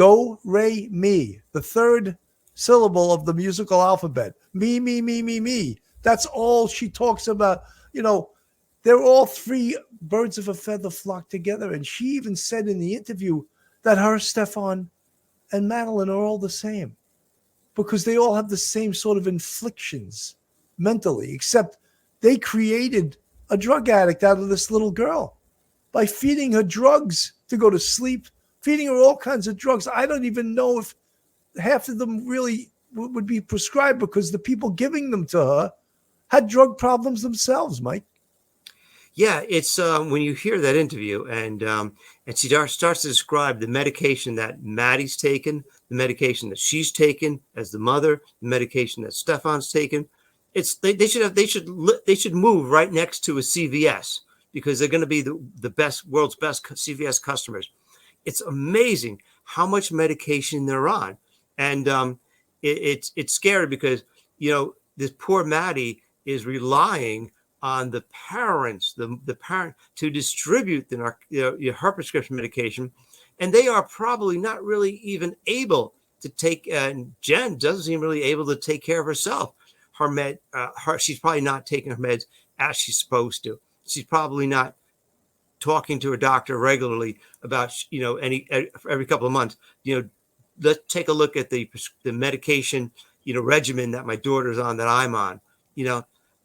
Do, re, mi, the third syllable of the musical alphabet. Me, me, me, me, me. That's all she talks about. You know, they're all three birds of a feather flock together. And she even said in the interview that her, Stefan, and Madeline are all the same because they all have the same sort of inflictions mentally, except they created a drug addict out of this little girl by feeding her drugs to go to sleep, feeding her all kinds of drugs. I don't even know if half of them really would be prescribed because the people giving them to her had drug problems themselves, Mike. Yeah, it's when you hear that interview and she starts to describe the medication that Maddie's taken, the medication that she's taken as the mother, the medication that Stefan's taken. It's they should move right next to a CVS because they're going to be the best world's best CVS customers. It's amazing how much medication they're on, and it's scary because this poor Maddie is relying on the parents, the parent to distribute her prescription medication, and they are probably not really even able to take. And Jen doesn't seem really able to take care of herself. She's probably not taking her meds as she's supposed to. She's probably not talking to her doctor regularly about every couple of months. Let's take a look at the medication regimen that my daughter's on, that I'm on.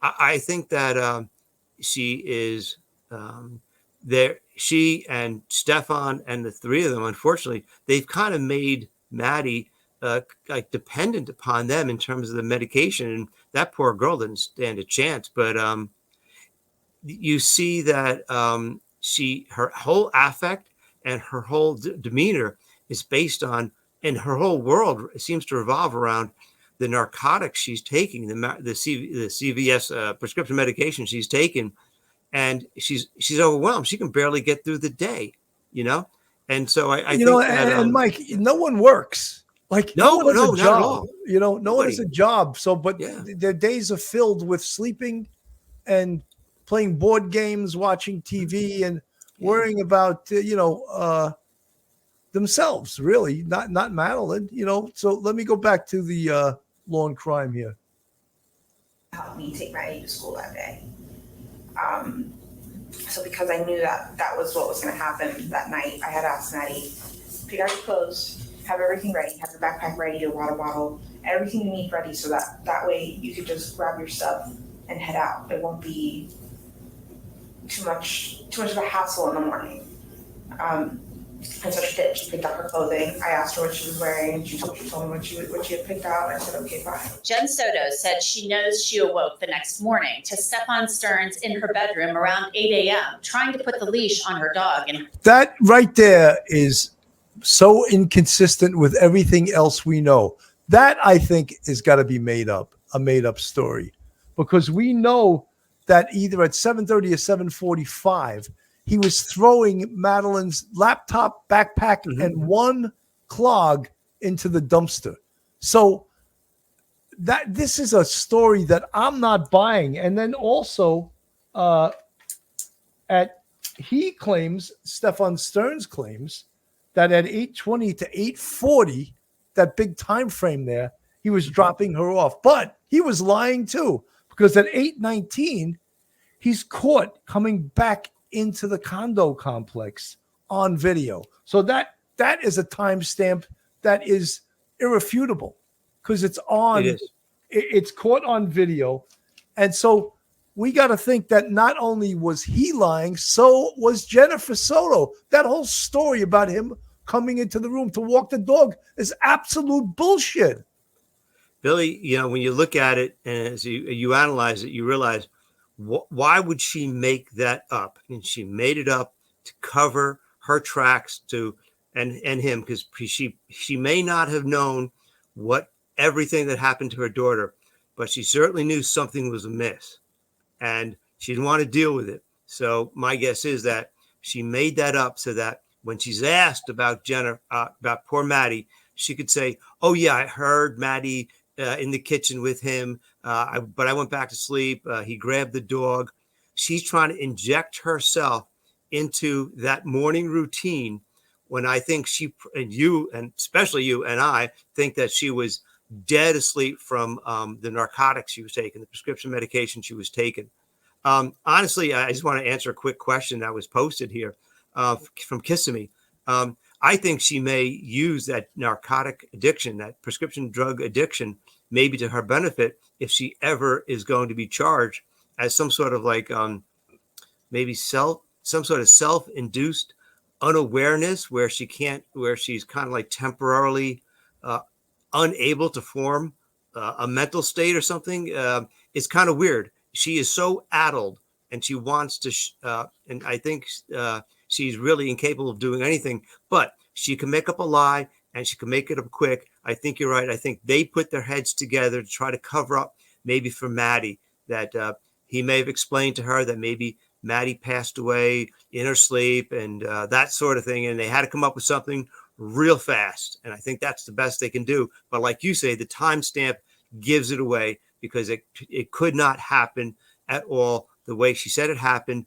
I think that she is there. She and Stefan and the three of them, unfortunately, they've kind of made Maddie like dependent upon them in terms of the medication. And that poor girl didn't stand a chance. But you see that her whole affect and her whole demeanor is based on, and her whole world seems to revolve around the narcotics she's taking, the CVS prescription medication she's taking, and she's overwhelmed. She can barely get through the day, And so I think that, and Mike, no one works. Like no one has a job. No one has a job. So, but their days are filled with sleeping and playing board games, watching TV, and worrying about themselves. Really, not Madeline. So let me go back to the law and crime here. Helped me take Maddie to school that day. So because I knew that was what was going to happen that night, I had asked Maddie, pick out your clothes, have everything ready, have your backpack ready, your water bottle, everything you need ready, so that way you could just grab your stuff and head out. It won't be too much of a hassle in the morning. And so she did. She picked out her clothing. I asked her what she was wearing, and she told me what she had picked out. I said, okay, fine. Jen Soto said she knows she awoke the next morning to Stefan Stearns in her bedroom around 8 a.m., trying to put the leash on her dog. And that right there is so inconsistent with everything else we know. That, I think, has got to be a made-up story, because we know that either at 7:30 or 7:45, he was throwing Madeline's laptop, backpack, and one clog into the dumpster. So that this is a story that I'm not buying. And then also, Stefan Stearns claims that at 8:20 to 8:40, that big time frame there, he was dropping her off. But he was lying too, because at 8:19, he's caught coming back into the condo complex on video. So that is a timestamp that is irrefutable, because it's on. It's caught on video. And so we got to think that not only was he lying, so was Jennifer Soto. That whole story about him coming into the room to walk the dog is absolute bullshit. Billy, when you look at it and as you analyze it, you realize, why would she make that up? And she made it up to cover her tracks and him, because she may not have known what everything that happened to her daughter, but she certainly knew something was amiss, and she didn't want to deal with it. So my guess is that she made that up so that when she's asked about about poor Maddie, she could say, "Oh yeah, I heard Maddie in the kitchen with him, but I went back to sleep. He grabbed the dog." She's trying to inject herself into that morning routine when I think she and you, and especially you and I, think that she was dead asleep from the narcotics she was taking, the prescription medication she was taking. Honestly, I just want to answer a quick question that was posted here from Kissimmee. I think she may use that narcotic addiction, that prescription drug addiction, maybe to her benefit if she ever is going to be charged as some sort of like maybe some sort of self-induced unawareness where she's kind of like temporarily unable to form a mental state or something. It's kind of weird. She is so addled, and she wants to, and I think she's really incapable of doing anything, but she can make up a lie and she can make it up quick. I think you're right. I think they put their heads together to try to cover up maybe for Maddie, that he may have explained to her that maybe Maddie passed away in her sleep and that sort of thing. And they had to come up with something real fast. And I think that's the best they can do. But like you say, the timestamp gives it away, because it could not happen at all the way she said it happened,